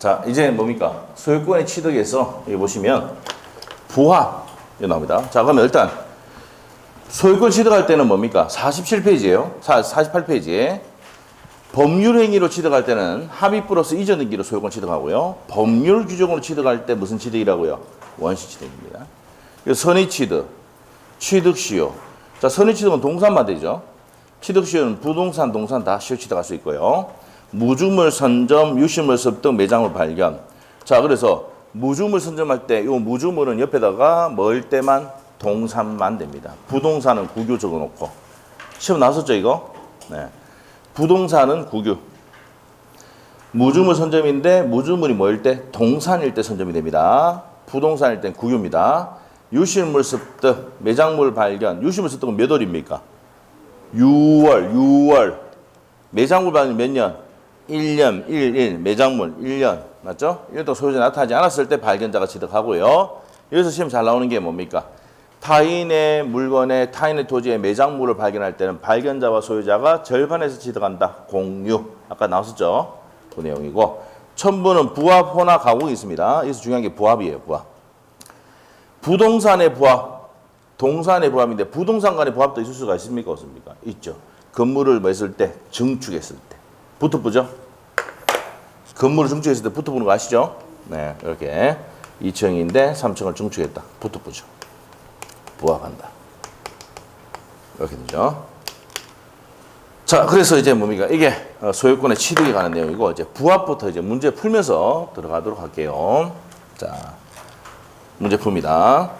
자, 이제 뭡니까? 소유권의 취득에서 여기 보시면 부합 이 나옵니다. 자, 그러면 일단 소유권 취득할 때는 뭡니까? 47페이지예요. 48페이지에 법률 행위로 취득할 때는 합의 플러스 이전 등기로 소유권 취득하고요. 법률 규정으로 취득할 때 무슨 취득이라고요? 원시 취득입니다. 선의 취득, 취득 시효. 자, 선의 취득은 동산만 되죠. 취득 시효는 부동산, 동산 다 시효 취득할 수 있고요. 무주물 선점, 유실물 습득, 매장물 발견. 자, 그래서 무주물 선점할 때 이 무주물은 옆에다가 뭐일 때만 동산만 됩니다. 부동산은 구규 적어놓고. 시험 나왔었죠, 이거? 네. 부동산은 구규. 무주물 선점인데 무주물이 뭐일 때? 동산일 때 선점이 됩니다. 부동산일 땐 구규입니다. 유실물 습득, 매장물 발견. 유실물 습득은 몇 월입니까? 6월. 매장물 발견 몇 년? 1년, 1. 매장물 1년. 맞죠? 이것도 소유자 나타나지 않았을 때 발견자가 취득하고요. 여기서 시험 잘 나오는 게 뭡니까? 타인의 물건에 타인의 토지에 매장물을 발견할 때는 발견자와 소유자가 절반에서 취득한다. 공유. 아까 나왔었죠? 그 내용이고. 첨부는 부합, 혼합, 가공이 있습니다. 여기서 중요한 게 부합이에요. 부합. 부동산의 부합, 동산의 부합인데 부동산 간의 부합도 있을 수가 있습니까? 없습니까? 있죠. 건물을 뭐 했을 때? 증축했을 때. 붙어보죠? 건물을 증축했을 때 붙어보는 거 아시죠? 네, 이렇게 2층인데 3층을 증축했다. 붙어보죠. 부합한다. 이렇게 되죠. 자, 그래서 이제 뭡니까? 이게 소유권의 취득에 관한 내용이고, 이제 부합부터 이제 문제 풀면서 들어가도록 할게요. 자, 문제 풉니다.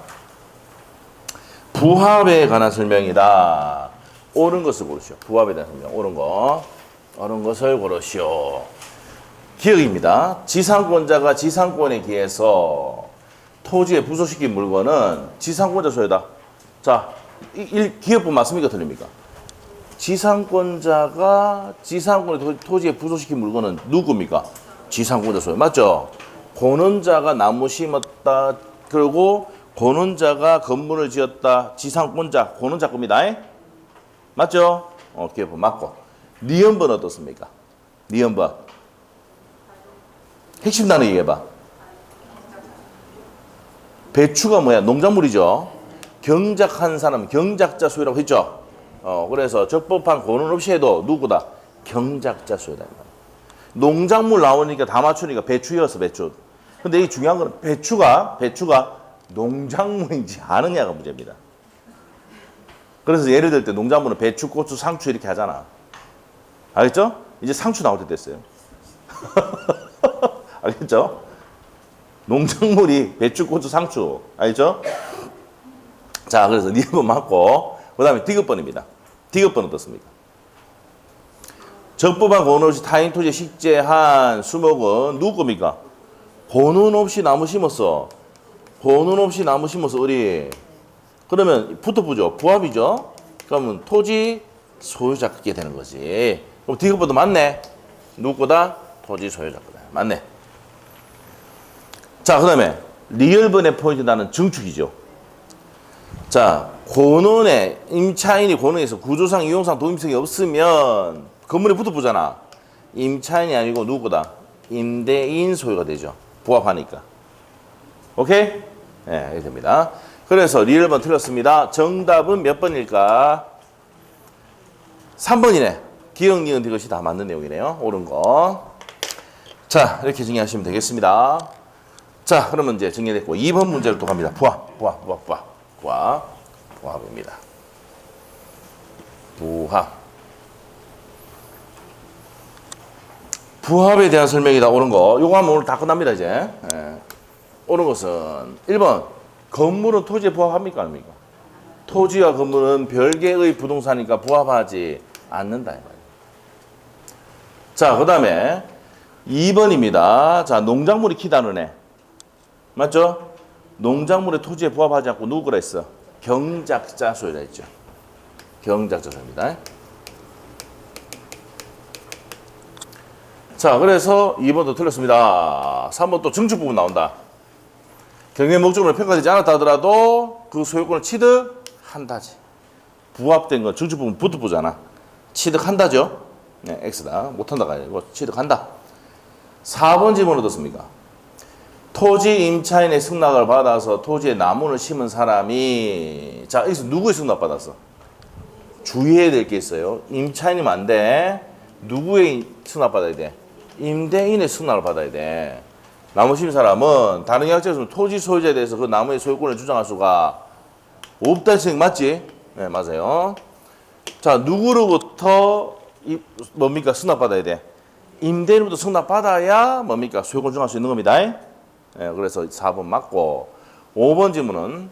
부합에 관한 설명이다. 옳은 것을 고르시오. 부합에 대한 설명. 옳은 거. 옳은 것을 고르시오. 기억입니다. 지상권자가 지상권에 기해서 토지에 부속시킨 물건은 지상권자 소유다. 자, 기억부 맞습니까? 틀립니까? 지상권자가 지상권의 토지에 부속시킨 물건은 누구입니까? 지상권자 소유. 맞죠? 권원자가 나무 심었다. 그리고 권원자가 건물을 지었다. 지상권자, 권원자 겁니다. 맞죠? 기억부 맞고. 니은번 어떻습니까? 니은번. 핵심 단어 얘기해봐. 배추가 뭐야? 농작물이죠. 경작한 사람, 경작자 소유라고 했죠. 그래서 적법한 권한 없이 해도 누구다? 경작자 소유다. 농작물 나오니까 다 맞추니까 배추였어, 배추. 근데 이 중요한 건 배추가 농작물인지 아느냐가 문제입니다. 그래서 예를 들 때 농작물은 배추, 고추, 상추 이렇게 하잖아. 알겠죠? 이제 상추 나올 때 됐어요. 알겠죠? 농작물이 배추, 고추, 상추. 알죠? 자, 그래서 니은번 맞고, 그 다음에 디귿번입니다. 디귿번 어떻습니까? 적법한 권한 없이 타인 토지에 식재한 수목은 누구 겁니까? 권한 없이 나무 심었어. 권한 없이 나무 심었어, 어리. 그러면 붙어보죠. 부합이죠? 그러면 토지 소유자 그게 되는 거지. 그럼 디귿번도 맞네. 누구다? 토지 소유자 거다. 맞네. 자, 그 다음에 리얼번의 포인트 나는 증축이죠. 자, 권원에 임차인이 권원에서 구조상, 이용상, 도임성이 없으면 건물에 붙어보잖아. 임차인이 아니고 누구다? 임대인 소유가 되죠. 부합하니까. 오케이? 네, 이렇게 됩니다. 그래서 리얼번 틀렸습니다. 정답은 몇 번일까? 3번이네. 기억, 니은, 이것이 다 맞는 내용이네요. 옳은 거. 자, 이렇게 정리하시면 되겠습니다. 자, 그러면 이제 정리됐고 2번 문제로 또 갑니다. 부합입니다. 부합에 대한 설명이다. 옳은 거. 요거 하면 오늘 다 끝납니다, 이제. 예. 옳은 것은 1번. 건물은 토지에 부합합니까? 아닙니까? 토지와 건물은 별개의 부동산이니까 부합하지 않는다. 자, 그 다음에 2번입니다. 자, 농작물이 키다는 애. 맞죠? 농작물의 토지에 부합하지 않고 누구라 했어? 경작자 소유라 했죠. 경작자 소유입니다. 자, 그래서 2번도 틀렸습니다. 3번 또 증축 부분 나온다. 경영 목적으로 평가되지 않았다 하더라도 그 소유권을 취득한다지. 부합된 건 증축 부분 붙어보잖아. 취득한다죠. 네, X다. 못한다가 아니고 취득한다. 4번 질문 어떻습니까? 토지 임차인의 승낙을 받아서 토지에 나무를 심은 사람이 자 여기서 누구의 승낙 받았어? 주의해야 될 게 있어요. 임차인이면 안 돼. 누구의 승낙 받아야 돼? 임대인의 승낙을 받아야 돼. 나무 심은 사람은 다른 계약자에서는 토지 소유자에 대해서 그 나무의 소유권을 주장할 수가 없다는 생각 맞지? 네 맞아요. 자 누구로부터 뭡니까 승낙 받아야 돼? 임대인으로부터 승낙 받아야 뭡니까 소유권 주장할 수 있는 겁니다. 네, 그래서 4번 맞고 5번 질문은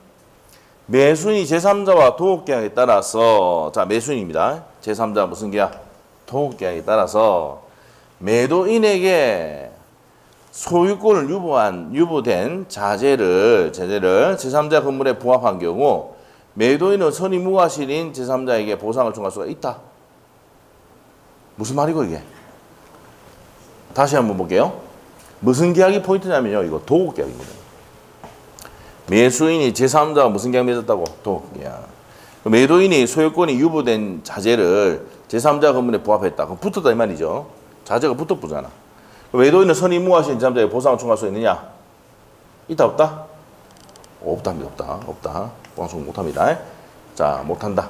매수인이 제3자와 동업계약에 따라서 자 매수인입니다. 제3자 무슨 계약? 동업계약에 따라서 매도인에게 소유권을 유보된 자재를 제3자 건물에 부합한 경우 매도인은 선의무과실인 제3자에게 보상을 청구할 수가 있다. 무슨 말이고 이게? 다시 한번 볼게요. 무슨 계약이 포인트냐면요. 이거 도급계약입니다. 매수인이 제3자와 무슨 계약 맺었다고? 도급계약. 매도인이 소유권이 유보된 자재를 제3자 건물에 부합했다. 그럼 붙었다 이 말이죠. 자재가 붙어보잖아. 매도인은 선의무과실인 제3자에게 보상을 청구할 수 있느냐? 있다 없다? 없답니다. 없다. 보상 못합니다. 자 못한다.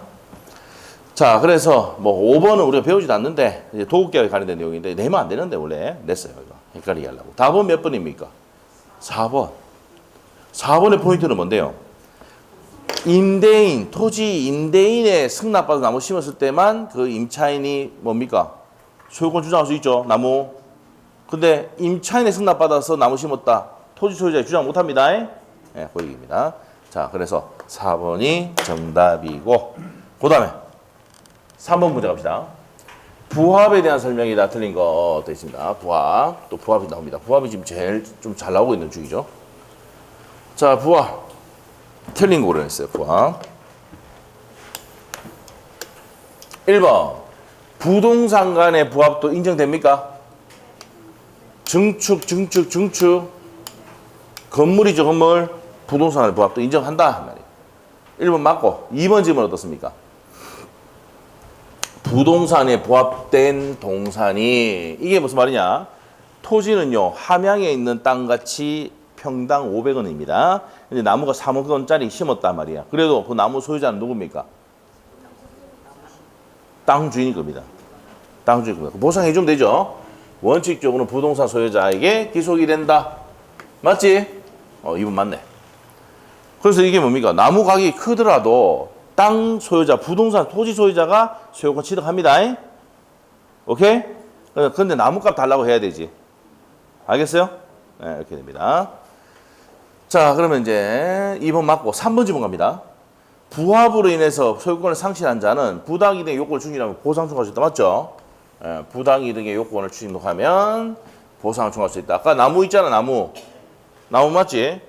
자 그래서 뭐 5번은 우리가 배우지도 않는데 이제 도급계약에 관련된 내용인데 내면 안 되는데 원래 냈어요. 이거 헷갈리게 하려고. 답은 몇 번입니까? 4번. 4번의 포인트는 뭔데요? 임대인, 토지 임대인의 승낙받아서 나무 심었을 때만 그 임차인이 뭡니까? 소유권 주장할 수 있죠. 나무. 근데 임차인의 승낙받아서 나무 심었다. 토지 소유자에 주장 못합니다. 네, 그 얘기입니다. 자 그래서 4번이 정답이고 그 다음에 3번 문제 갑시다. 부합에 대한 설명이 다 틀린 거 되어 있습니다. 부합. 또 부합이 나옵니다. 부합이 지금 제일 좀 잘 나오고 있는 중이죠. 자, 부합. 틀린 거 고려했어요. 부합. 1번. 부동산 간의 부합도 인정됩니까? 증축. 건물이죠, 건물. 부동산 간의 부합도 인정한다. 말이에요. 1번 맞고. 2번 질문 어떻습니까? 부동산에 부합된 동산이 이게 무슨 말이냐? 토지는요 함양에 있는 땅같이 평당 500원입니다. 근데 나무가 3억 원짜리 심었단 말이야. 그래도 그 나무 소유자는 누굽니까? 땅 주인일 겁니다. 땅 주인일 겁니다. 보상해 주면 되죠. 원칙적으로는 부동산 소유자에게 기속이 된다. 맞지? 이분 맞네. 그래서 이게 뭡니까? 나무 가격이 크더라도 땅 소유자, 부동산 토지 소유자가 소유권 취득합니다. 오케이? 근데 나무값 달라고 해야 되지. 알겠어요? 네, 이렇게 됩니다. 자, 그러면 이제 2번 맞고 3번 질문 갑니다. 부합으로 인해서 소유권을 상실한 자는 부당이득의 요건을 충족하면 보상 청구할 수 있다. 맞죠? 네, 부당이득의 요건을 충족하면 보상을 청구할 수 있다. 아까 나무 있잖아, 나무. 나무 맞지?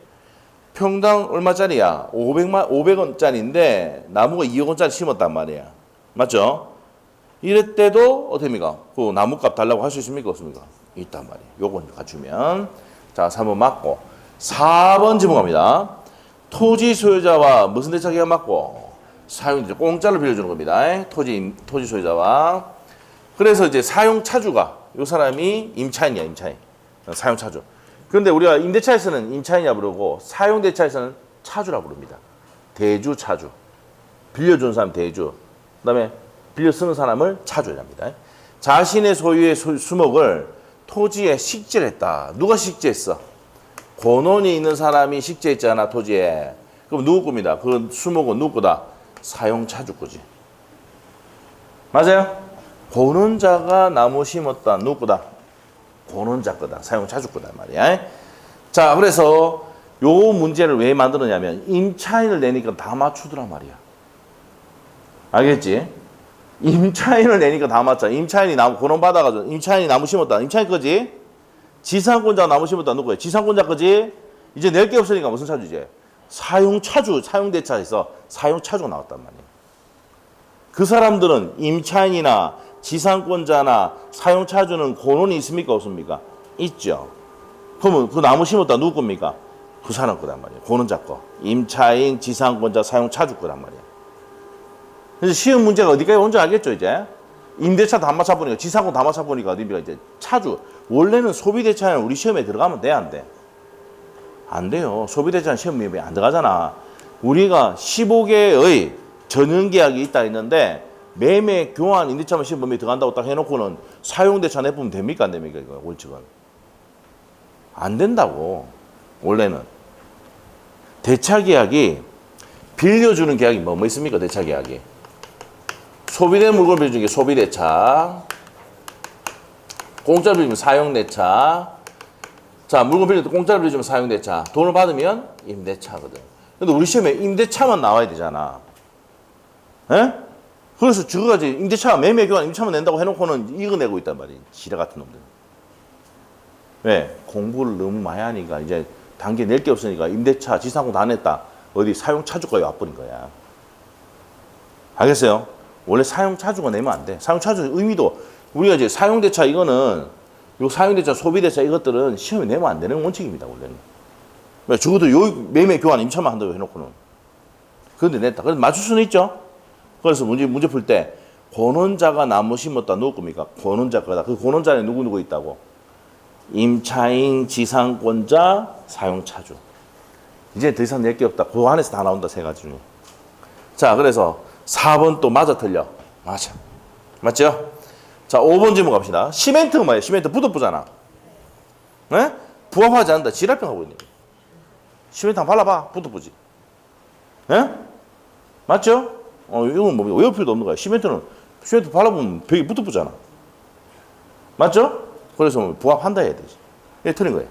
평당 얼마짜리야? 500원짜리인데 나무가 2억 원짜리 심었단 말이야. 맞죠? 이럴 때도 어떻게 됩니까? 그 나무값 달라고 할 수 있습니까? 없습니까? 있단 말이에요. 요건 갖추면. 자, 3번 맞고. 4번 질문 갑니다. 토지 소유자와 무슨 대차 계약 맞고 사용자 공짜로 빌려주는 겁니다. 토지 소유자와. 그래서 이제 사용 차주가 이 사람이 임차인이야, 임차인. 사용 차주. 그런데 우리가 임대차에서는 임차인이라 부르고 사용대차에서는 차주라 부릅니다. 대주, 차주. 빌려준 사람 대주. 그 다음에 빌려 쓰는 사람을 차주랍니다. 자신의 소유의 수목을 토지에 식재를 했다. 누가 식재했어? 권원이 있는 사람이 식재했잖아, 토지에. 그럼 누구 겁니다. 그 수목은 누구 거다? 사용차주 거지. 맞아요? 권원자가 나무 심었다. 누구 거다? 권원자 거다. 사용차주 거다 말이야. 자, 그래서 요 문제를 왜 만들었냐면 임차인을 내니까 다 맞추더란 말이야. 알겠지? 임차인을 내니까 다 맞자. 임차인이 나무 권원 받아가지고 임차인이 나무 심었다. 임차인 거지? 지상권자가 나무 심었다. 누구야? 지상권자 거지? 이제 낼 게 없으니까 무슨 차주지? 사용차주, 사용대차에서 사용차주가 나왔단 말이야. 그 사람들은 임차인이나 지상권자나 사용차주는 권원이 있습니까? 없습니까? 있죠. 그러면 그 나무 심었다 누구 겁니까? 그 사람 거란 말이에요. 권원자 거. 임차인, 지상권자, 사용차주 거란 말이에요. 그래서 쉬운 문제가 어디까지 온 줄 알겠죠, 이제? 임대차 다 맞춰보니까 지상권 다 맞춰보니까 어딥니까? 이제 차주. 원래는 소비대차는 우리 시험에 들어가면 돼, 안 돼? 안 돼요. 소비대차는 시험에 안 들어가잖아. 우리가 15개의 전용계약이 있다 했는데 매매, 교환, 임대차만 시험 범위에 들어간다고 딱 해놓고는 사용대차 내보면 됩니까? 안 됩니까? 이거 원칙은. 안 된다고. 원래는. 대차계약이 빌려주는 계약이 뭐 있습니까? 대차계약이. 소비된 물건을 빌려주는 게 소비대차. 공짜로 빌려주면 사용대차. 자, 물건 빌려도 공짜로 빌려주면 사용대차. 돈을 받으면 임대차거든. 근데 우리 시험에 임대차만 나와야 되잖아. 에? 그래서 저거까지 임대차, 매매, 교환, 임차만 낸다고 해놓고는 이거 내고 있단 말이야. 지뢰 같은 놈들. 왜? 공부를 너무 많이 하니까 이제 단계 낼 게 없으니까 임대차, 지상권 다 냈다. 어디 사용차주까지 와버린 거야. 알겠어요? 원래 사용차주가 내면 안 돼. 사용차주 의미도 우리가 이제 사용대차 이거는 요 사용대차, 소비대차 이것들은 시험에 내면 안 되는 원칙입니다. 원래는. 왜? 적어도 요 매매, 교환, 임차만 한다고 해놓고는. 그런데 냈다. 그래서 맞출 수는 있죠. 그래서 문제 풀 때 권원자가 나무 심었다 누구 겁니까? 권원자 거다. 그 권원자에 누구 있다고? 임차인, 지상권자, 사용차주. 이제 더 이상 낼 게 없다. 그 안에서 다 나온다. 세 가지 중에. 자, 그래서 4번 또 맞아 틀려. 맞아. 맞죠? 자, 5번 질문 갑시다. 시멘트가 뭐예요? 시멘트 부득부잖아. 네? 부합하지 않는다. 지랄병 하고 있네. 시멘트 한번 발라봐. 부득부지. 예? 맞죠? 이건 뭐 외울 필요도 없는 거야. 시멘트 발라보면 벽이 부득부잖아. 맞죠? 그래서 부합한다 해야 되지. 이게 틀린 거예요.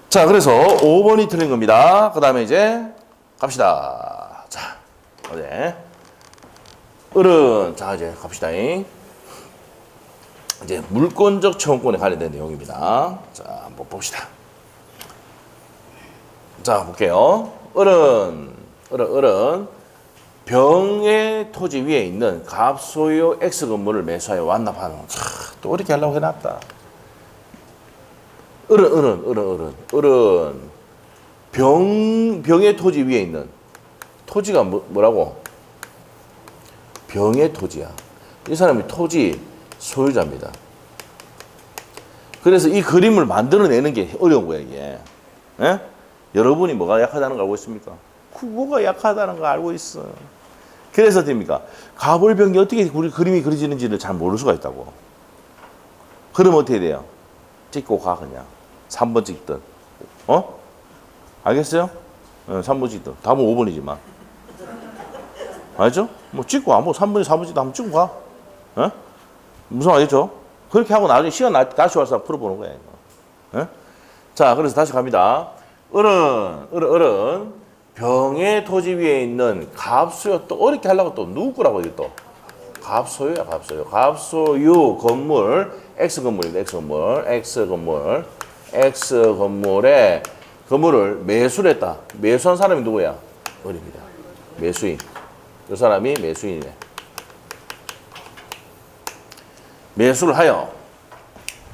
자, 그래서 5번이 틀린 겁니다. 그 다음에 이제 갑시다. 자, 어제 자, 이제 갑시다. 이제 물권적 채권권에 관련된 내용입니다. 자, 한번 봅시다. 자, 볼게요. 병의 토지 위에 있는 갑소유 X 건물을 매수하여 완납하는. 또 이렇게 하려고 해놨다. 병의 토지 위에 있는 토지가 뭐라고? 병의 토지야. 이 사람이 토지 소유자입니다. 그래서 이 그림을 만들어내는 게 어려운 거야, 이게. 예? 여러분이 뭐가 약하다는 거 알고 있습니까? 뭐가 약하다는 거 알고 있어. 그래서 됩니까? 가불병이 어떻게 그림이 그려지는지를 잘 모를 수가 있다고. 그럼 어떻게 돼요? 찍고 가, 그냥. 3번 찍든. 알겠어요? 3번 찍든. 답은 5번이지만. 알죠? 뭐 찍고 가. 뭐 3번이 4번 찍든 한번 찍고 가. 무슨 말이죠? 그렇게 하고 나중에 시간 다시 와서 풀어보는 거야, 이거. 자, 그래서 다시 갑니다. 병의 토지 위에 있는 갑소유, 또 어렵게 하려고 또 누구 거라고 이게 또? 갑소유야, 갑소유. 갑소유 건물, X건물입니다, X건물에 건물을 매수를 했다. 매수한 사람이 누구야? 어립니다. 매수인. 이 사람이 매수인이네. 매수를 하여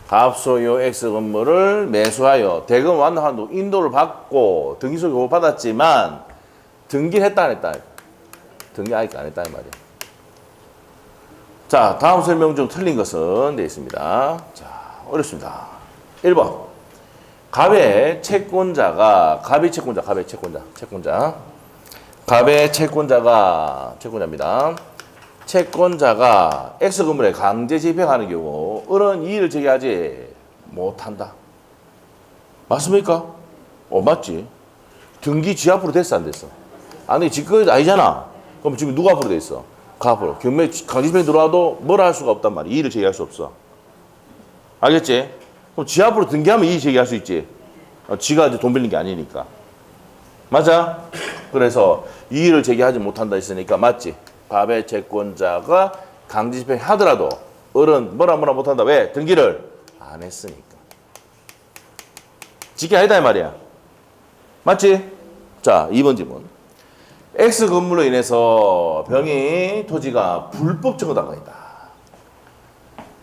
갑소유 X건물을 매수하여 대금 완납한 인도를 받고 등기소 교부 받았지만 등기를 했다 안 했다? 등기 아직 안 했다는 말이야. 자, 다음 설명 중 틀린 것은 되어 있습니다. 자, 어렵습니다. 1번. 갑의 채권자입니다. 채권자가 X건물에 강제 집행하는 경우 을은 이의를 제기하지 못한다. 맞습니까? 맞지. 등기 지 앞으로 됐어, 안 됐어? 아니, 지금 아니잖아. 그럼 지금 누가 앞으로 돼 있어? 가 앞으로. 경매 강제 집행 들어와도 뭘 할 수가 없단 말이야. 이의를 제기할 수 없어. 알겠지? 그럼 지 앞으로 등기하면 이의 제기할 수 있지. 지가 이제 돈 빌린 게 아니니까. 맞아? 그래서 이의를 제기하지 못한다 했으니까 맞지? 갑의 채권자가 강제 집행하더라도 을은 뭐라 못한다. 왜? 등기를 안 했으니까. 지게 아니다 이 말이야. 맞지? 자, 2번 질문. X 건물로 인해서 병의 토지가 불법 증거당하고 있다.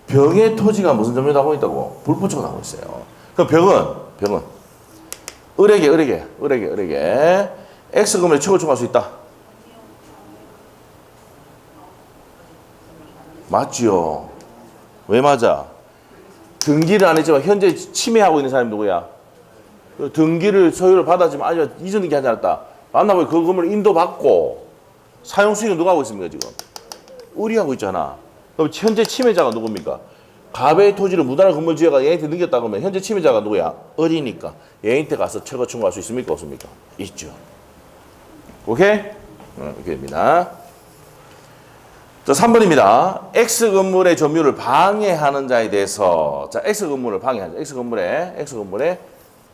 병의 토지가 무슨 점유당하고 있다고? 불법 증거당하고 있어요. 그럼 병은 을에게 X 건물에 최고 청구할 수 있다. 맞지요. 왜 맞아? 등기를 안 했지만 현재 침해하고 있는 사람이 누구야? 등기를 소유를 받았지만 아직 이전 등기하지 않았다. 만나보니 그 건물을 인도받고 사용 수익은 누가 하고 있습니까 지금? 을이 하고 있잖아. 그럼 현재 침해자가 누굽니까? 갑의 토지를 무단으로 건물 지어가 얘한테 넘겼다 그러면 현재 침해자가 누구야? 을이니까 얘한테 가서 처거 청구할 수 있습니까? 없습니까? 있죠. 오케이? 이렇게 됩니다. 자, 3번입니다. X 건물의 점유를 방해하는 자에 대해서, 자, X 건물을 방해하는 자, X 건물에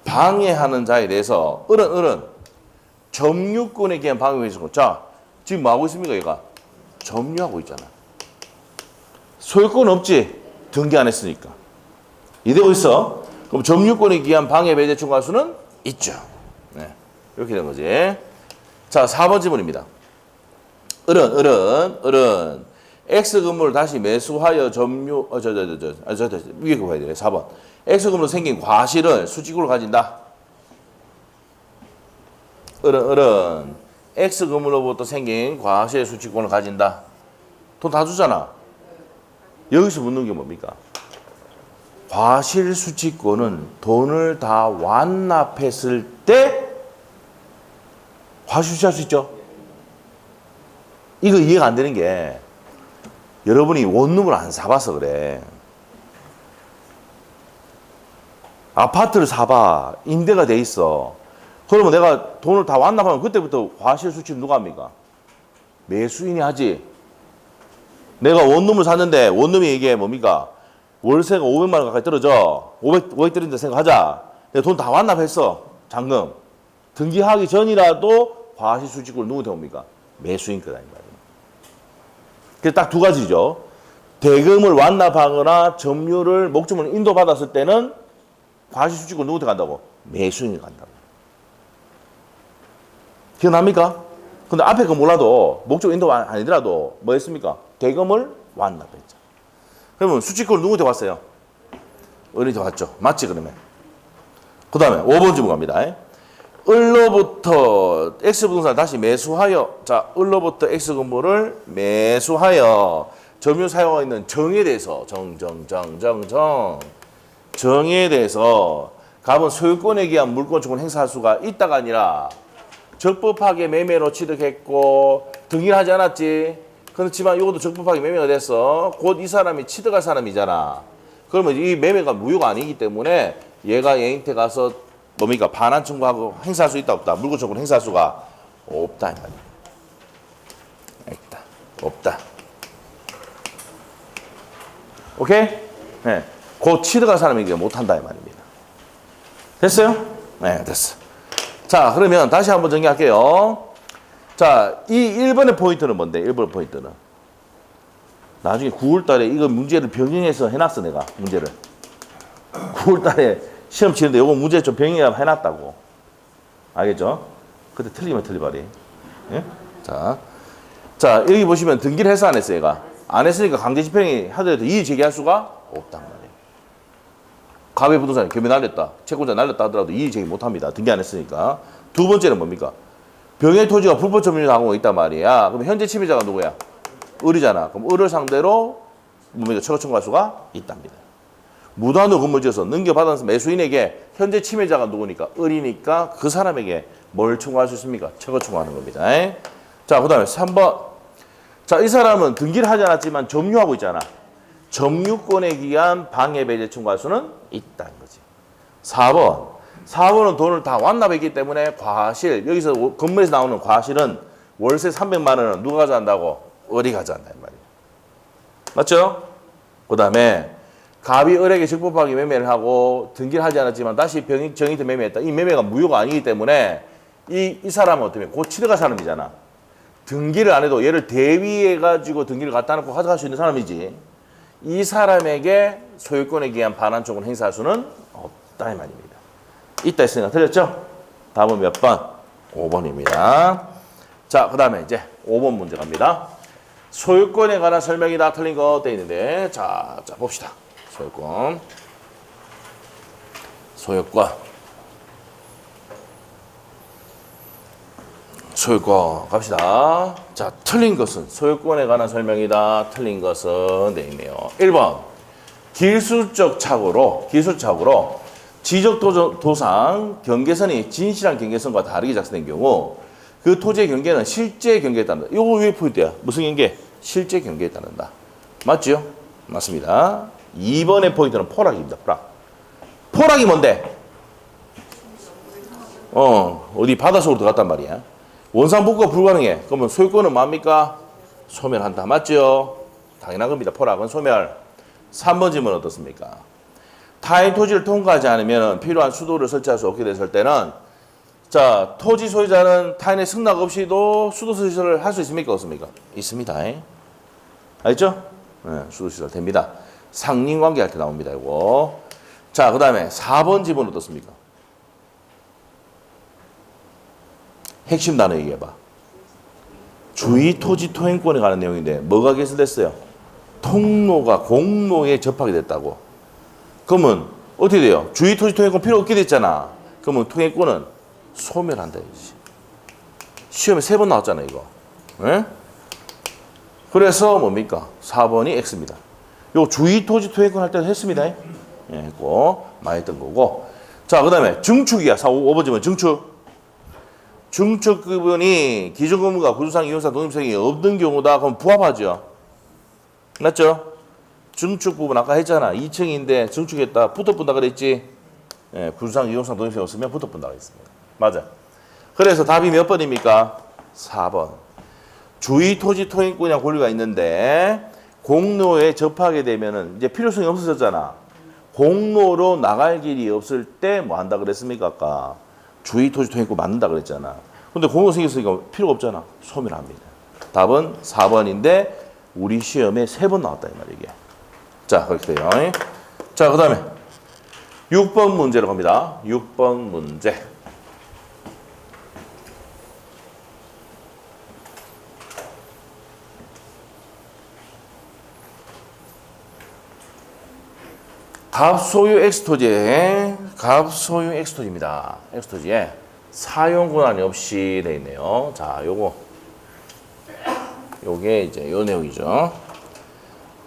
방해하는 자에 대해서, 을은 점유권에 기한 방해가 있었고, 자, 지금 뭐 하고 있습니까, 얘가? 점유하고 있잖아. 소유권 없지? 등기 안 했으니까. 이대로 있어. 그럼 점유권에 기한 방해 배제 청구할 수는 있죠. 네. 이렇게 된 거지. 자, 4번 질문입니다. 을은 X 건물을 다시 매수하여 점유 위에 거 봐야 돼. 4번. X 건물로 생긴 과실을 수직으로 가진다. 을은 X 건물로부터 생긴 과실 수직권을 가진다. 돈 다 주잖아. 여기서 묻는 게 뭡니까? 과실 수직권은 돈을 다 완납했을 때 과실 수취할 수 있죠. 이거 이해가 안 되는 게 여러분이 원룸을 안 사봐서 그래. 아파트를 사봐. 임대가 돼 있어. 그러면 내가 돈을 다 완납하면 그때부터 과실 수취를 누가 합니까? 매수인이 하지. 내가 원룸을 샀는데 원룸이 이게 뭡니까? 월세가 500만 원 가까이 떨어져. 500 떨어진다 생각하자. 내가 돈 다 완납했어. 잔금. 등기하기 전이라도 과실 수취권을 누구한테 옵니까? 매수인 거다. 그래서 딱 두 가지죠. 대금을 완납하거나 점유를 목적물을 인도받았을 때는 과실 수취권 누구한테 간다고? 매수인이 간다고. 기억납니까? 근데 앞에 거 몰라도 목적 인도 아니더라도 뭐 했습니까? 대금을 완납했죠. 그러면 수취권을 누구한테 왔어요? 을한테 왔죠. 맞지 그러면? 그 다음에 5번 질문 갑니다. 을로부터 X부동산을 다시 매수하여, 자, 을로부터 X 건물을 매수하여 점유 사용하고 있는 정에 대해서 정에 대해서 갑은 소유권에 기한 물권 청구를 행사할 수가 있다가 아니라 적법하게 매매로 취득했고 등기를 하지 않았지. 그렇지만 이것도 적법하게 매매가 됐어. 곧 이 사람이 취득할 사람이잖아. 그러면 이 매매가 무효가 아니기 때문에 얘가 얘한테 가서 뭡니까? 반환 청구하고 행사할 수 있다 없다? 물권 청구를 행사할 수가 없다 이 말이야. 있다. 없다. 오케이? 네. 곧 취득할 사람에게 못한다 이 말입니다. 됐어요? 네, 됐어. 자, 그러면 다시 한번 정리할게요. 자, 이 1번의 포인트는 뭔데? 1번 포인트는. 나중에 9월 달에 이거 문제를 병행해서 해놨어, 내가. 문제를. 9월 달에 시험 치는데 이거 문제 좀 병행해 해놨다고. 알겠죠? 그때 틀리면 틀리버리. 예? 자, 여기 보시면 등기를 해서 안 했어, 얘가. 안 했으니까 강제 집행이 하더라도 이의 제기할 수가 없단 말이에요. 가외 부동산이 겸해 날렸다, 채권자 날렸다 하더라도 이의 제기 못 합니다. 등기 안 했으니까. 두 번째는 뭡니까? 병의 토지가 불법 점유하고 있단 말이야. 그럼 현재 침해자가 누구야? 을이잖아. 그럼 을을 상대로 뭡니까? 처거 청구할 수가 있답니다. 무단으로 건물 지어서 넘겨받은 매수인에게 현재 침해자가 누구니까? 을이니까 그 사람에게 뭘 청구할 수 있습니까? 처거 청구하는 겁니다. 자, 그 다음에 3번. 자, 이 사람은 등기를 하지 않았지만 점유하고 있잖아. 점유권에 기한 방해 배제 청구할 수는 있다는 거지. 4번은 돈을 다 완납했기 때문에 과실, 여기서 건물에서 나오는 과실은 월세 300만 원은 누가 가져간다고? 을이 가져간다 이 말이에요. 맞죠? 그 다음에 갑이 을에게 적법하게 매매를 하고 등기를 하지 않았지만 다시 정의태 매매했다. 이 매매가 무효가 아니기 때문에 이 사람은 어떻게 곧 취득할 사람이잖아. 등기를 안 해도 얘를 대위해가지고 등기를 갖다 놓고 가져갈 수 있는 사람이지. 이 사람에게 소유권에 기한 반환 청구를 행사할 수는 없다 이 말입니다. 있다 했으니까 틀렸죠? 답은 몇 번? 5번입니다. 자, 그 다음에 이제 5번 문제 갑니다. 소유권에 관한 설명이다 틀린 거 돼 있는데 자 봅시다. 소유권 갑시다. 자, 틀린 것은 소유권에 관한 설명이다. 틀린 것은 돼 있네요. 1번 기술적 착오로 지적도상 경계선이 진실한 경계선과 다르게 작성된 경우 그 토지의 경계는 실제 경계에 따른다. 이거 왜 포인트야? 무슨 경계? 실제 경계에 따른다. 맞죠? 맞습니다. 2번의 포인트는 포락입니다. 포락이 뭔데? 어디 바닷속으로 들어갔단 말이야. 원상복구가 불가능해. 그러면 소유권은 뭡니까? 소멸한다. 맞죠? 당연한 겁니다. 포락은 소멸. 3번 질문 어떻습니까? 타인 토지를 통과하지 않으면 필요한 수도를 설치할 수 없게 됐을 때는 자, 토지 소유자는 타인의 승낙 없이도 수도 설치를 할 수 있습니까? 없습니까? 있습니다. 알겠죠? 네, 수도 시설 됩니다. 상린관계 할 때 나옵니다. 이거. 자, 그 다음에 4번 지문 어떻습니까? 핵심 단어 얘기해봐. 주의 토지 토행권에 관한 내용인데 뭐가 개설됐어요? 통로가 공로에 접하게 됐다고. 그러면 어떻게 돼요? 주의 토지 토행권 필요 없게 됐잖아. 그러면 토행권은 소멸한다. 시험에 3번 나왔잖아 이거. 네? 그래서 뭡니까? 4번이 X입니다. 요 주의 토지 토행권 할 때도 했습니다. 예, 했고 많이 했던 거고. 자, 그 다음에 증축이야. 5번 지문 증축. 증축급은이 기존 건물과 구조상 이용상 독립성이 없는 경우다. 그럼 부합하죠. 맞죠? 증축 부분 아까 했잖아. 2층인데 증축했다. 붙어본다 그랬지. 예, 구조상 이용상 독립성이 없으면 붙어본다 그랬습니다. 맞아. 그래서 답이 몇 번입니까? 4번. 주의 토지 토행권이랑 권리가 있는데 공로에 접하게 되면은 이제 필요성이 없어졌잖아. 공로로 나갈 길이 없을 때 뭐 한다 그랬습니까? 아까 주의 토지 토행권 맞는다 그랬잖아. 근데 공로 생겼으니까 필요가 없잖아. 소멸합니다. 답은 4번인데 우리 시험에 3번 나왔다 이 말이야 이게. 자, 그렇게 돼요. 자, 그 다음에 6번 문제로 갑니다. 6번 문제. 갑소유 X토지에 X토지에 사용 권한이 없이 되어 있네요. 자, 요게 이제 요 내용이죠.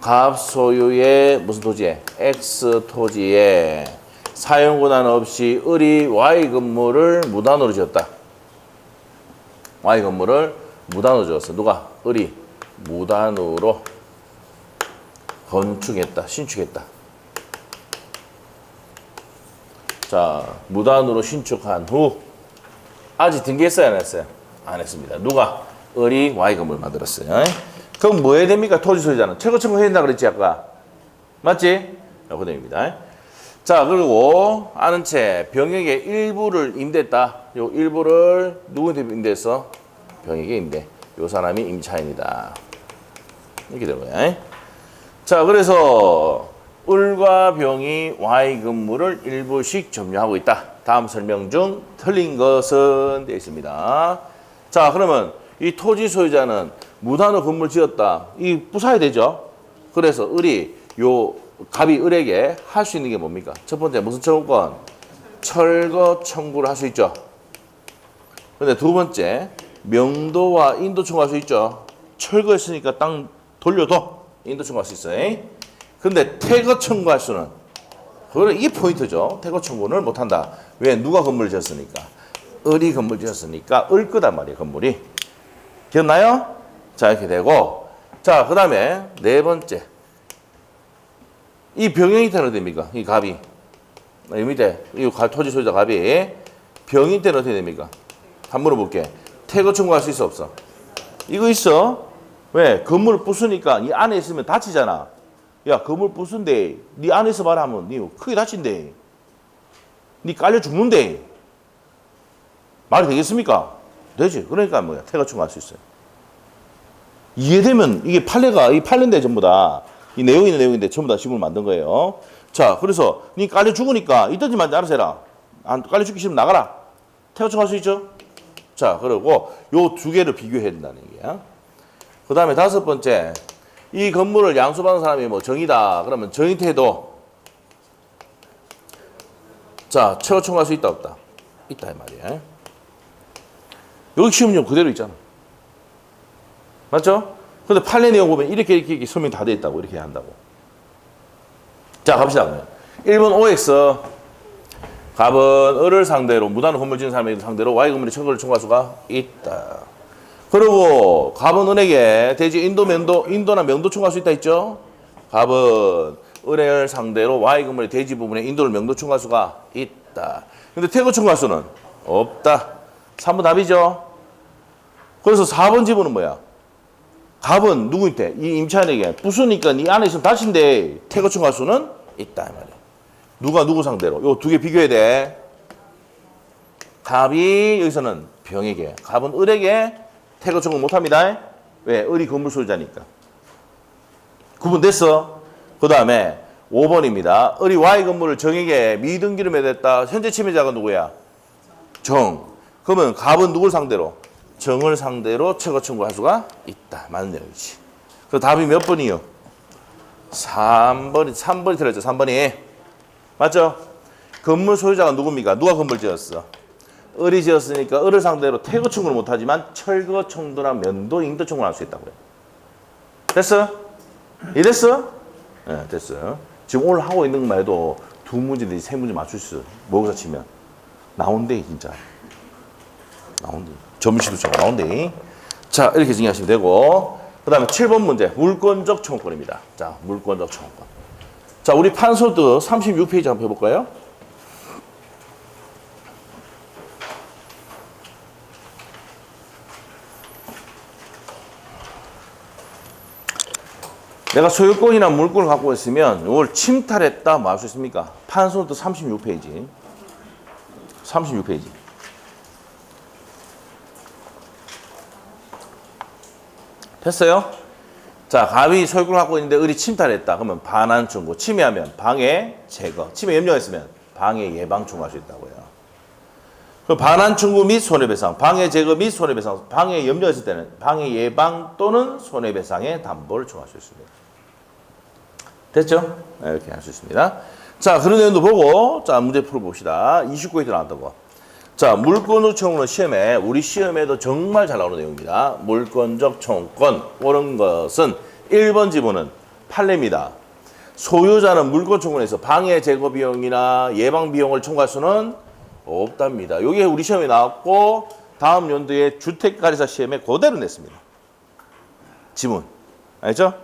갑소유의 무슨 토지에? X토지에 사용 권한 없이 을이 Y 건물을 무단으로 지었다. Y 건물을 무단으로 지었어. 누가? 을이 무단으로 건축했다. 신축했다. 자, 무단으로 신축한 후 아직 등기했어요? 안 했어요? 안 했습니다. 누가? 을이 Y 건물 만들었어요. 그럼 뭐 해야 됩니까? 토지 소유자는 철거 청구해야 된다 그랬지 아까. 맞지? 그 내용입니다. 자, 그리고 아는 채 병역의 일부를 임대했다. 요 일부를 누구한테 임대했어? 병역에 임대. 요 사람이 임차인이다. 이렇게 되는 거야. 자, 그래서 을과 병이 Y 건물을 일부씩 점유하고 있다. 다음 설명 중 틀린 것은 되어 있습니다. 자, 그러면 이 토지 소유자는 무단으로 건물 지었다. 이 부사야 되죠. 그래서 을이 요 갑이 을에게 할 수 있는 게 뭡니까? 첫 번째 무슨 청구권? 철거 청구를 할 수 있죠. 근데 두 번째 명도와 인도 청구할 수 있죠. 철거했으니까 땅 돌려도 인도 청구할 수 있어요. 근데 퇴거 청구할 수는 그거는 이게 포인트죠. 퇴거 청구를 못한다. 왜? 누가 건물을 지었으니까. 을이 건물 지었으니까 을 거단 말이에요. 건물이. 기억나요? 자, 이렇게 되고. 자, 그 다음에 네 번째. 이 병영이 때는 어떻게 됩니까? 이 갑이. 이 밑에 이 토지 소유자 갑이 병인 때는 어떻게 됩니까? 한번 물어볼게. 퇴거 청구할 수 있어 없어? 이거 있어. 왜? 건물을 부수니까 이 안에 있으면 다치잖아. 야, 건물 부순데 네 안에서 봐라 하면 네 크게 다친대. 네 깔려 죽는데. 말이 되겠습니까? 되지. 그러니까 뭐야. 퇴거 청구할 수 있어요. 이해되면 이게 판례가 이 판례인데 전부 다 이 내용이 있는 내용인데 전부 다 지문을 만든 거예요. 자, 그래서 네 깔려 죽으니까 이든지 말든지 알아서 해라. 안 깔려 죽기 싫으면 나가라. 퇴거 청구할 수 있죠? 자, 그리고 요 두 개를 비교해야 된다는 얘기야. 그 다음에 다섯 번째. 이 건물을 양수받은 사람이 뭐 정의다. 그러면 정의태도 자, 퇴거 청구할 수 있다 없다? 있다 이 말이에요. 여기 시험용 그대로 있잖아. 맞죠? 근데 판례 내용 보면 이렇게 설명 다 돼 있다고. 이렇게 해야 한다고. 자, 갑시다. 1번 OX. 갑은 을을 상대로, 무단으로 건물 지은 사람을 상대로 Y 건물의 처벌을 청구할 수가 있다. 그리고 갑은 은에게 대지 인도나 명도 청구할 수 있다 했죠? 갑은 을을 상대로 Y 건물의 대지 부분에 인도를 명도 청구할 수가 있다. 근데 퇴거 청구할 수는 없다. 3번 답이죠? 그래서 4번 지문은 뭐야? 갑은 누구한테? 이 임차인에게 부수니까 네 안에 있으면 다친데 퇴거 청구할 수는 있다. 이 말이야. 누가 누구 상대로? 요 두 개 비교해야 돼. 갑이 여기서는 병에게, 갑은 을에게 퇴거 청구 못합니다. 왜? 을이 건물 소유자니까. 구분됐어? 그 다음에 5번입니다. 을이 Y 건물을 정에게 미등기로 매도했다. 현재 침해자가 누구야? 정. 그러면 갑은 누굴 상대로? 정을 상대로 퇴거 청구할 수가 있다. 맞는 내용이지. 그 답이 몇 번이요? 3번이 틀렸죠. 3번이. 맞죠? 건물 소유자가 누굽니까? 누가 건물 지었어? 을이 지었으니까 을을 상대로 퇴거 청구를 못하지만 철거 청구나 면도, 인도 청구를 할 수 있다고요. 됐어? 이해됐어? 네, 됐어요. 지금 오늘 하고 있는 것만 해도 2문제 내지 3문제 맞출 수 있어. 모의고사 치면. 나온대, 진짜. 나온대. 점심시도 나온대. 자, 이렇게 정리하시면 되고. 그 다음에 7번 문제. 물권적 청구권입니다. 자, 물권적 청구권. 자, 우리 판소득 36페이지 한번 해볼까요? 내가 소유권이나 물권을 갖고 있으면 이걸 침탈했다 뭐 할 수 있습니까? 판소득 36페이지. 36페이지. 됐어요? 자, 갑이 소유권을 갖고 있는데 을이 침탈했다. 그러면 반환 청구. 침해하면 방해 제거. 침해 염려가 있으면 방해 예방 청구할 수 있다고요. 그 반환 청구 및 손해배상. 방해 제거 및 손해배상. 방해 염려가 있을 때는 방해 예방 또는 손해배상의 담보를 청구할 수 있습니다. 됐죠? 네, 이렇게 할 수 있습니다. 자, 그런 내용도 보고 자, 문제 풀어봅시다. 29회 때 나왔던 거. 자, 물권적 청구는 시험에, 우리 시험에도 정말 잘 나오는 내용입니다. 물권적 청구권, 옳은 것은 1번 지문은 판례입니다. 소유자는 물권 청구에서 방해 제거 비용이나 예방 비용을 청구할 수는 없답니다. 이게 우리 시험에 나왔고 다음 연도에 주택가리사 시험에 그대로 냈습니다. 지문. 알죠?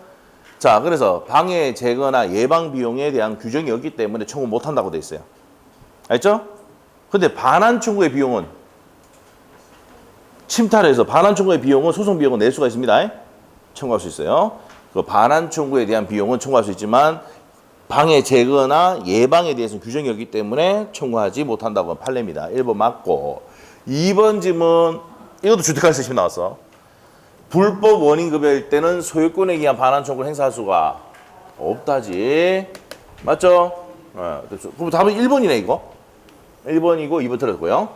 자, 그래서 방해 제거나 예방 비용에 대한 규정이 없기 때문에 청구 못한다고 돼 있어요. 알죠? 근데 반환 청구의 비용은 침탈해서 반환 청구의 비용은 소송 비용은 낼 수가 있습니다. 청구할 수 있어요. 그 반환 청구에 대한 비용은 청구할 수 있지만 방해 제거나 예방에 대해서는 규정이 없기 때문에 청구하지 못한다고 하는 판례입니다. 1번 맞고 2번 질문 이것도 주택가에서 시험 나왔어. 불법 원인급여일 때는 소유권에 의한 반환 청구를 행사할 수가 없다지. 맞죠? 그럼 답은 1번이네 이거. 1번이고 2번 틀렸고요.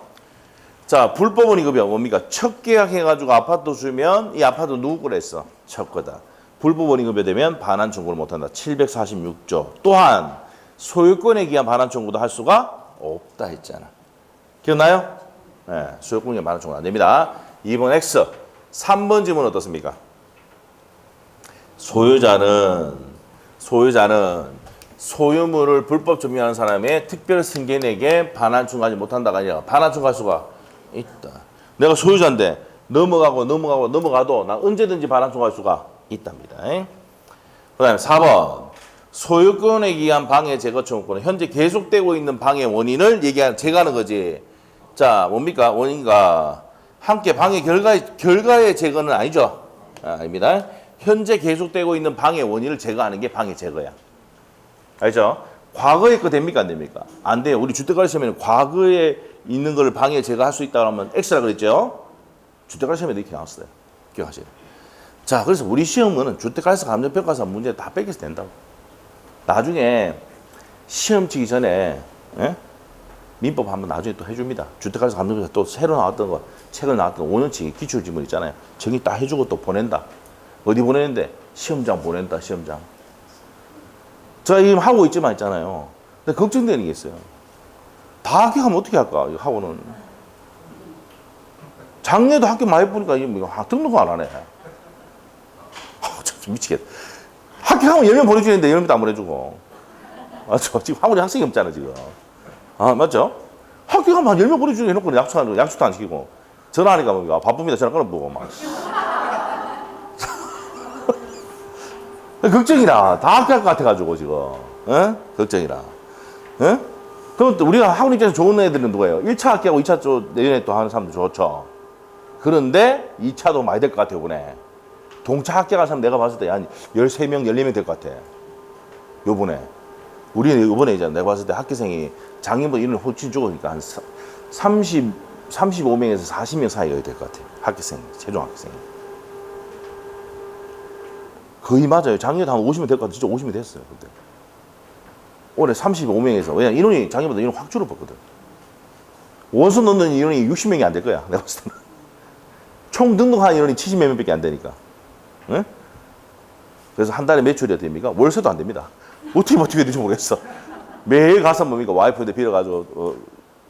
자, 불법 원인급여 뭡니까? 첫 계약해가지고 아파트 주면 이 아파트 누구 거라 했어? 첫 거다. 불법 원인급여 되면 반환 청구를 못한다. 746조. 또한 소유권에 의한 반환 청구도 할 수가 없다 했잖아. 기억나요? 네, 소유권에 의한 반환 청구는 안 됩니다. 2번 X. 3번 질문 어떻습니까? 소유자는 소유물을 불법 점유하는 사람의 특별 승계인에게 반환 청구하지 못한다가 아니라 반환 청구할 수가 있다. 내가 소유자인데 넘어가도 나 언제든지 반환 청구할 수가 있답니다. 그 다음에 4번 소유권에 의한 방해 제거 청구권은 현재 계속되고 있는 방해 원인을 제거하는 거지. 자, 뭡니까? 원인과 함께 방해 결과의 제거는 아니죠. 아닙니다. 현재 계속되고 있는 방해 원인을 제거하는 게 방해 제거야. 알죠? 과거에 거 됩니까? 안 됩니까? 안 돼요. 우리 주택관리 시험에는 과거에 있는 걸 방해 제거할 수 있다고 하면 X라 그랬죠? 주택관리 시험에 이렇게 나왔어요. 기억하세요. 자, 그래서 우리 시험은 주택관리사 감정평가사 문제 다 뺏겨서 된다고. 나중에 시험 치기 전에 민법 한번 나중에 또 해줍니다. 주택관리사 감정평가사 또 새로 나왔던 거, 최근 나왔던 5년치 기출지문 있잖아요. 정리 딱 해주고 또 보낸다. 어디 보내는데? 시험장 보낸다, 시험장. 제가 지금 하고 있잖아요. 근데 걱정되는 게 있어요. 다 합격하면 어떻게 할까? 학원은. 작년에도 학교 많이 보니까 이게 뭐 등록을 안 하네. 참 미치겠다. 학교 가면 10명 보내주는데 10명도 안 보내주고. 맞죠? 지금 학원에 학생이 없잖아, 지금. 아, 맞죠? 학교 가면 한 10명 보내주고 해놓고 약속도 안 시키고. 전화하니까 뭐 바쁩니다. 전화 끊어보고 막. 걱정이라. 다 학교 갈 것 같아가지고, 지금. 에? 걱정이라. 에? 그럼 또 우리가 학원 입장에서 좋은 애들은 누구예요? 1차 학기하고 2차 쪽 내년에 또 하는 사람도 좋죠. 그런데 2차도 많이 될 것 같아요, 이번에. 동차 합격한 사람 내가 봤을 때 한 13명, 14명 될 것 같아. 요번에. 우리는 요번에 이제 내가 봤을 때 학교생이 작년보다 이런 훨씬 적으니까 한 35명에서 40명 사이가 될 것 같아요. 학교생, 최종 학교생이. 거의 맞아요. 작년에 한 50명 될 것 같아. 진짜 50명 됐어요, 그때. 올해 35명에서. 왜냐면 인원이 작년보다 인원 확 줄어봤거든. 원서 넣는 인원이 60명이 안 될 거야. 내가 봤을 때는. 총 등록한 인원이 70몇 명밖에 안 되니까. 응? 그래서 한 달에 매출이 어떻게 됩니까? 월세도 안 됩니다. 어떻게 버티게 될지 모르겠어. 매일 가서 뭡니까? 와이프한테 빌어가지고,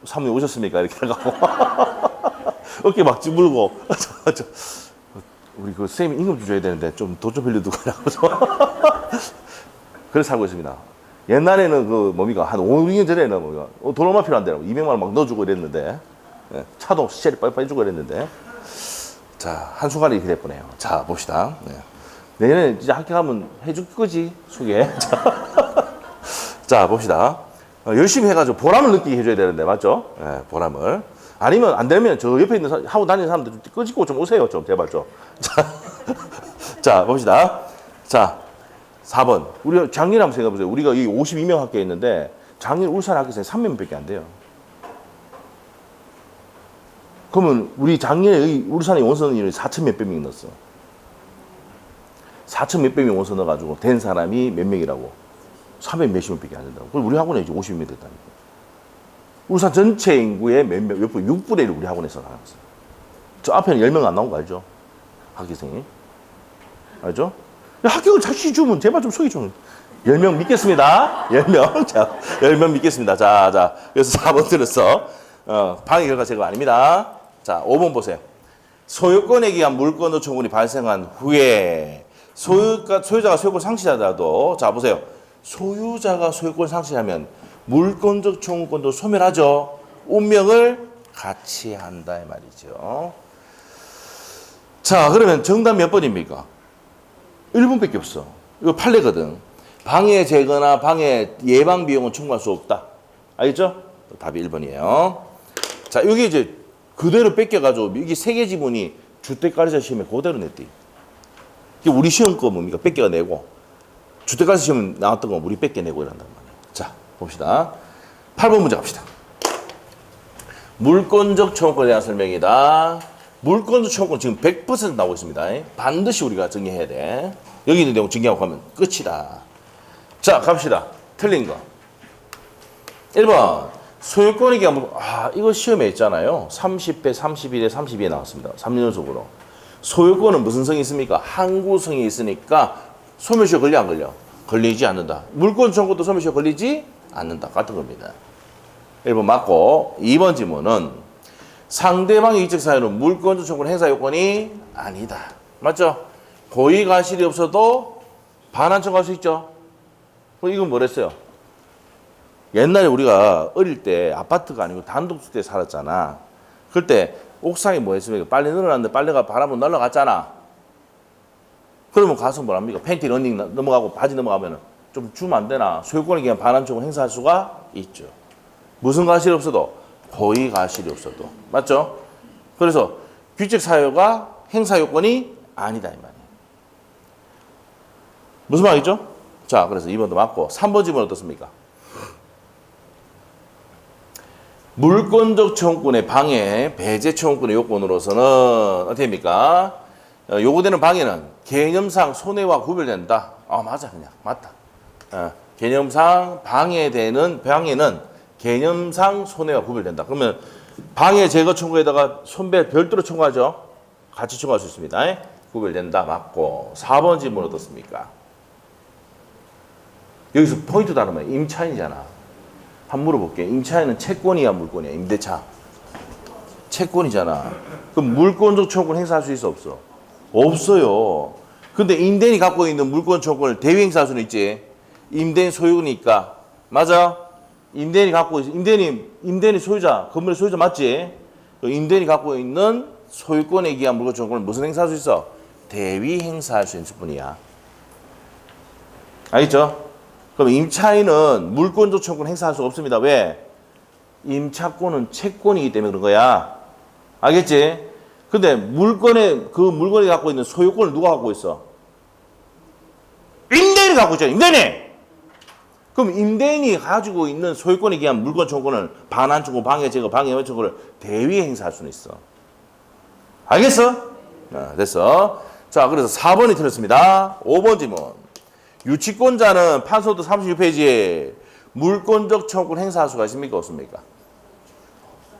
사모님 오셨습니까? 이렇게 해가고. 어깨 막 찌물고. 우리 그 선생님 임금 좀 줘야 되는데 좀 돈 좀 빌려두고 하라고. 그래서 살고 있습니다. 옛날에는 그 뭡니까? 한 5년 전에는 뭡니까? 돈 얼마 필요한데? 200만 원 막 넣어주고 이랬는데. 차도 시체를 빨리 주고 이랬는데. 자, 한순간에 이렇게 됐보네요. 자, 봅시다. 네. 내년에 진짜 학교 가면 해줄 거지, 소개. 자, 봅시다. 열심히 해가지고 보람을 느끼게 해줘야 되는데, 맞죠? 네, 보람을. 아니면 안 되면 저 옆에 있는 하고 다니는 사람들 좀 끄집고 좀 오세요, 좀, 제발 좀. 자, 자, 봅시다. 자, 4번. 우리 작년에 한번 생각해보세요. 우리가 이 52명 학교에 있는데, 작년 울산 학교생이 3명밖에 안 돼요. 그러면 우리 작년에 울산에 원서 인원이 4천 몇백 명 넣었어. 4천 몇백 명 원서 넣어가지고 된 사람이 몇 명이라고? 300 몇십 명밖에 안 된다고. 그럼 우리 학원에 이제 50명 됐다니까. 울산 전체 인구의 몇 명, 6분의 1을 우리 학원에서 나왔어. 저 앞에는 10명 안 나온 거 알죠? 학교생이. 알죠? 학교를 자시 주면 제발 좀 소개 좀. 10명 믿겠습니다. 10명. 자, 10명 믿겠습니다. 자. 그래서 4번 들었어. 방해 결과 제거 아닙니다. 자, 5번 보세요. 소유권에 기한 물권도 청구이 발생한 후에 소유자가 소유권 상실하더라도 자 보세요. 소유자가 소유권 상실하면 물권적 청구권도 소멸하죠. 운명을 같이 한다 이 말이죠. 자, 그러면 정답 몇 번입니까? 1번밖에 없어. 이거 판례거든. 방해 제거나 방해 예방 비용은 청구할 수 없다. 알겠죠? 답이 1번이에요. 자, 여기 이제 그대로 뺏겨가지고 이게 세 개 지문이 주택가리사 시험에 그대로 냈대. 우리 시험 거 뭡니까? 뺏겨내고 주택가리사 시험 나왔던 거 우리 뺏겨내고 이런단 말이에요. 자, 봅시다. 8번 문제 갑시다. 물권적 청구권에 대한 설명이다. 물권적 청구권 지금 100% 나오고 있습니다. 반드시 우리가 정리해야 돼. 여기 있는 내용 정리하고 가면 끝이다. 자, 갑시다. 틀린 거. 1번. 소유권이 기한 이거 시험에 있잖아요. 30배, 31에 32에 나왔습니다. 3년 연속으로. 소유권은 무슨 성이 있습니까? 항구성이 있으니까 소멸시효 걸려 안 걸려? 걸리지 않는다. 물권 청구도 소멸시효 걸리지 않는다. 같은 겁니다. 1번 맞고 2번 질문은 상대방의 이적 사유는 물권적 청구는 행사 요건이 아니다. 맞죠? 고의 과실이 없어도 반환 청구할 수 있죠. 이건 뭐랬어요? 옛날에 우리가 어릴 때 아파트가 아니고 단독주택에 살았잖아. 그럴 때 옥상에 뭐 했습니까? 빨래 늘어났는데 빨래가 바람으로 날아갔잖아. 그러면 가서 뭐랍니까? 팬티 러닝 넘어가고 바지 넘어가면 좀 주면 안 되나? 소유권에 기한 반환 청구 행사할 수가 있죠. 무슨 과실이 없어도 고의 과실이 없어도. 맞죠? 그래서 규칙 사유가 행사 요건이 아니다 이 말이에요. 무슨 말이죠? 자, 그래서 2번도 맞고 3번 질문 어떻습니까? 물권적 청구권의 방해, 배제 청구권의 요건으로서는 어떻게 됩니까? 요구되는 방해는 개념상 손해와 구별된다. 맞아, 그냥 맞다. 개념상 방해는 개념상 손해와 구별된다. 그러면 방해 제거 청구에다가 손배 별도로 청구하죠. 같이 청구할 수 있습니다. 구별된다. 맞고 4번 질문 어떻습니까? 여기서 포인트 다르면 임차인이잖아. 한번 물어볼게요. 임차인은 채권이야 물권이야? 임대차. 채권이잖아. 그럼 물권적 청구권 행사할 수 있어 없어? 없어요. 근데 임대인이 갖고 있는 물권 청구권을 대위 행사할 수는 있지. 임대인 소유니까. 맞아? 임대인이 갖고 있어. 임대인이 소유자, 건물의 소유자 맞지? 임대인이 갖고 있는 소유권에 기한 물권 청구권을 무슨 행사할 수 있어? 대위 행사할 수 있을 뿐이야. 알겠죠? 그럼 임차인은 물권적 청구권 행사할 수 없습니다. 왜? 임차권은 채권이기 때문에 그런 거야. 알겠지? 근데 그 물건이 갖고 있는 소유권을 누가 갖고 있어? 임대인이 갖고 있잖아. 임대인이! 그럼 임대인이 가지고 있는 소유권에 기한 물권 청구권을 반환 청구, 방해 제거, 방해 청구를 대위 행사할 수는 있어. 알겠어? 됐어. 자, 그래서 4번이 틀렸습니다. 5번 질문. 유치권자는 판소도 36페이지에 물권적 청구권 행사할 수가 있습니까? 없습니까?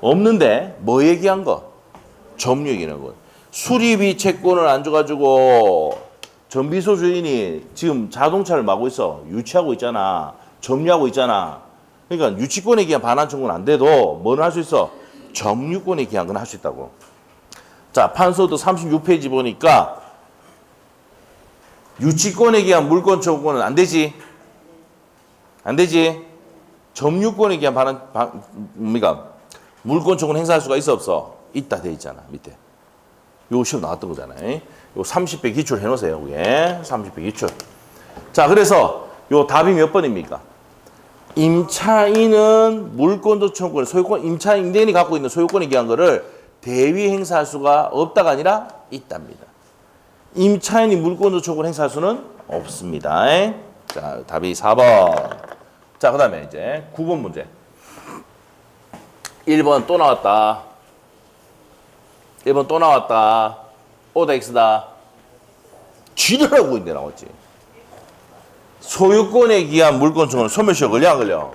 없는데 뭐 얘기한 거? 점유 얘기하는 거. 수리비 채권을 안 줘가지고 정비소 주인이 지금 자동차를 마고 있어. 유치하고 있잖아. 점유하고 있잖아. 그러니까 유치권에 기한 반환 청구는 안 돼도 뭐는 할 수 있어? 점유권에 기한 건 할 수 있다고. 자, 판소도 36페이지 보니까 유치권에 기한 물권 청구권은 안 되지. 안 되지. 점유권에 기한 물권 청구권 행사할 수가 있어 없어? 있다 돼 있잖아. 밑에. 요 시험 나왔던 거잖아요. 요 30배 기출 해놓으세요. 그게 30배 기출. 자, 그래서 요 답이 몇 번입니까? 임차인은 물권적 청구권, 소유권, 임대인이 갖고 있는 소유권에 기한 거를 대위 행사할 수가 없다가 아니라 있답니다. 임차인이 물권적 청구권 행사할 수는 없습니다. 자, 답이 4번. 자, 그 다음에 이제 9번 문제. 1번 또 나왔다. 1번 또 나왔다. O다 X다. 지랄하고 있는데 나왔지. 소유권에 기한 물권 청구는 소멸시효 걸려 안 걸려?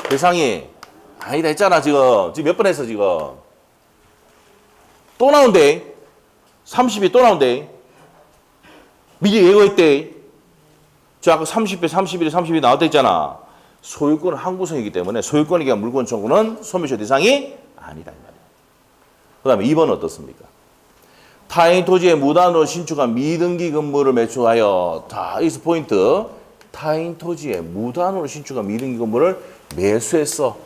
대상이 아니다 했잖아. 지금 몇 번 했어 지금. 또 나온대. 30이 또 나온대. 미리 예고했대. 저 아까 30배 31에 32 나왔다 했잖아. 소유권은 항구성이기 때문에 소유권에 기한 물권 청구는 소멸시효 대상이 아니다. 그 다음에 2번은 어떻습니까? 타인 토지에 무단으로 신축한 미등기 건물을 매수하여, 자, 여기서 포인트. 타인 토지에 무단으로 신축한 미등기 건물을 매수했어.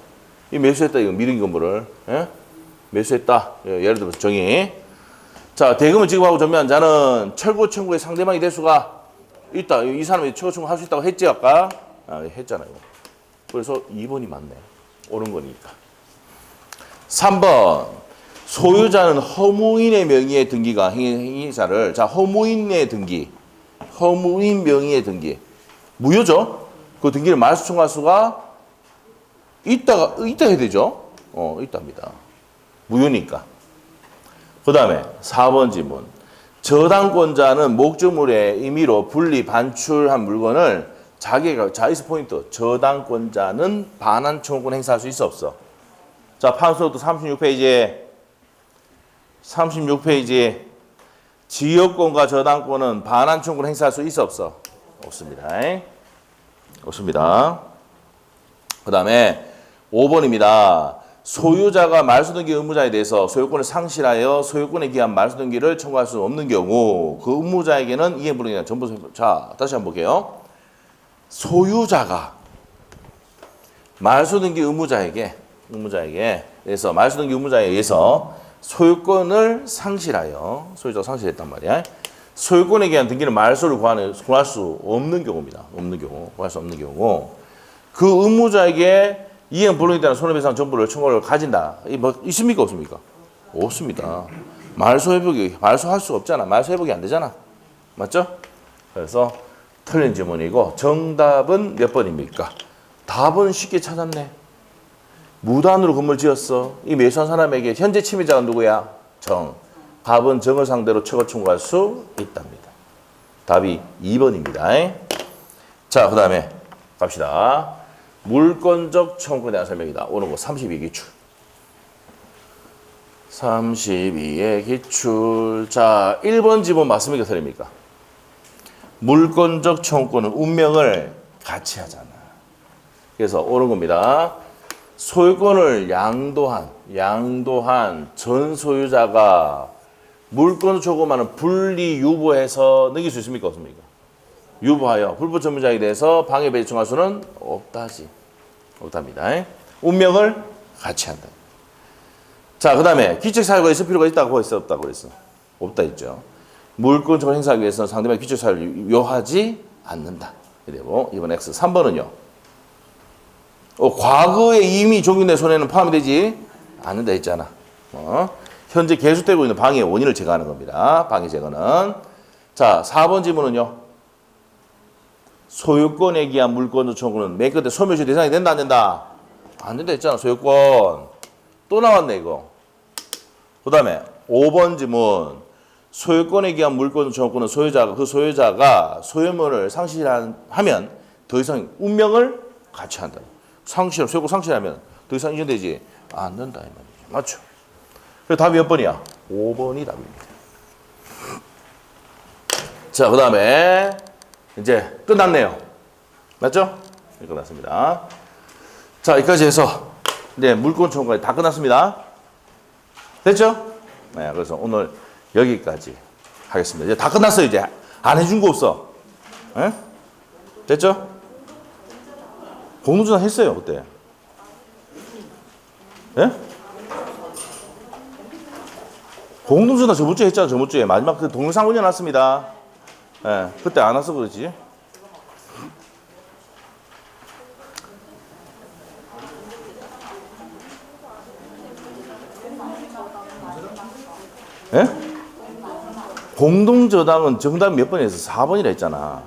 이 매수했다, 이거 미등기 건물을. 예? 매수했다. 예를 들어서 정의. 자, 대금을 지급하고 전매한 자는 철거 청구의 상대방이 될 수가 있다. 이 사람이 철거 청구 할 수 있다고 했지, 아까? 했잖아요. 그래서 2번이 맞네. 옳은 거니까. 3번. 소유자는 허무인의 명의의 등기가 행위자를, 자, 허무인의 등기. 허무인 명의의 등기. 무효죠? 그 등기를 말소 청구할 수가 있다 해야 되죠? 있답니다. 무효니까. 그 다음에 4번 질문. 저당권자는 목적물의 의미로 분리 반출한 물건을 자기가, 자, 이스 포인트. 저당권자는 반환 청구권 행사할 수 있어 없어? 자, 판소도 36페이지에 지역권과 저당권은 반환 청구권 행사할 수 있어 없어? 없습니다. 없습니다. 그 다음에 5번입니다. 소유자가 말소등기 의무자에 대해서 소유권을 상실하여 소유권에 기한 말소등기를 청구할 수 없는 경우 그 의무자에게는 이행불능이나 전부. 자, 다시 한번 볼게요. 소유자가 말소등기 의무자에게 그래서 말소등기 의무자에 의해서 소유권을 상실하여, 소유자가 상실했단 말이야. 소유권에 기한 등기는 말소를 구할 수 없는 경우입니다. 구할 수 없는 경우. 그 의무자에게 이행 불능에 따른 손해배상 전부를 청구를 가진다. 뭐 있습니까? 없습니까? 없습니다. 말소할 수 없잖아. 말소 회복이 안 되잖아. 맞죠? 그래서 틀린 질문이고 정답은 몇 번입니까? 답은 쉽게 찾았네. 무단으로 건물 지었어. 이 매수한 사람에게 현재 침해자가 누구야? 정. 답은 정을 상대로 처벌 청구할 수 있답니다. 답이 2번입니다. 자, 그 다음에 갑시다. 물권적 청구에 대한 설명이다. 오는 거 32의 기출. 32의 기출. 자, 1번 지문 맞습니까? 틀립니까? 물권적 청구권은 운명을 같이 하잖아. 그래서 옳은 겁니다. 소유권을 양도한 전 소유자가 물권 초과만은 분리 유보해서 넘길 수 있습니까? 없습니까? 유보하여 불법 점유자에 대해서 방해배 요청할 수는 없다지. 없답니다. 운명을 같이 한다. 자, 그 다음에 귀책 사유가 있을 필요가 있다고 했어? 없다고 그랬어? 없다 했죠. 물권 초과 행사하기 위해서는 상대방의 귀책 사유를 요하지 않는다. 그리고 이번 X 3번은요. 과거에 이미 종료된 손해는 포함이 되지 않는다 했잖아. 현재 계속되고 있는 방해의 원인을 제거하는 겁니다. 방해 제거는. 자, 4번 질문은요. 소유권에 기한 물권 청구는 맨 끝에 소멸시 대상이 된다 안 된다? 안 된다 했잖아. 소유권. 또 나왔네 이거. 그 다음에 5번 질문. 소유권에 기한 물권 청구는 그 소유자가 소유물을 상실하면 더 이상 운명을 같이 한다. 소유권 상실하면 더 이상 인정되지 않는다. 이 말이죠. 맞죠? 그래서 답이 몇 번이야? 5번이 답입니다. 자, 그 다음에 이제 끝났네요. 맞죠? 네, 끝났습니다. 자, 여기까지 해서 이제 물권 청구까지 다 끝났습니다. 됐죠? 네, 그래서 오늘 여기까지 하겠습니다. 이제 다 끝났어요. 이제 안 해준 거 없어. 네? 됐죠? 공동전환 했어요 그때. 예? 공동전환 저번 주에 했잖아. 저번 주에 마지막 그 동영상 올려놨습니다. 예, 그때 안 와서 그러지. 예? 공동저당은 정답이 몇 번이었어? 4번이라 했잖아.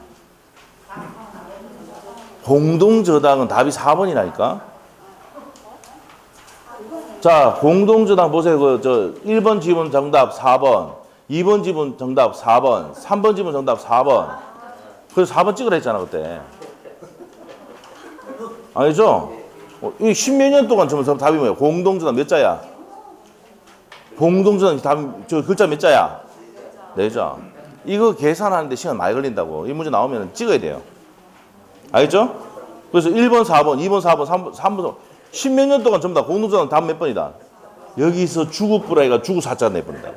공동저당은 답이 4번이라니까? 자, 공동저당 보세요. 1번 지문 정답 4번, 2번 지문 정답 4번, 3번 지문 정답 4번. 그래서 4번 찍으라 했잖아, 그때. 아니죠? 이 십몇 년 동안 전부 답이 뭐야? 공동저당 몇 자야? 공동저당 답, 글자 몇 자야? 네 자. 이거 계산하는데 시간 많이 걸린다고. 이 문제 나오면 찍어야 돼요. 알겠죠? 그래서 1번, 4번, 2번, 4번, 3번, 십몇 년 동안 전부 다 공동저당 답 몇 번이다? 여기서 주구뿌라이가 주구 사자 내 번이다.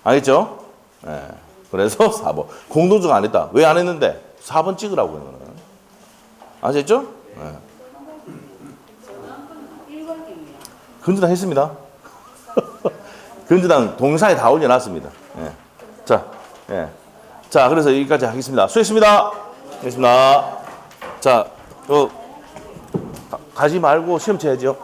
알겠죠? 네. 그래서 4번. 공동저당 안 했다. 왜 안 했는데? 4번 찍으라고. 이거는. 아셨죠? 네. 근저당 했습니다. 근저당 동영상에 다 올려놨습니다. 네. 자, 네. 자, 그래서 여기까지 하겠습니다. 수고했습니다. 수고했습니다. 자, 가지 말고 시험 쳐야죠.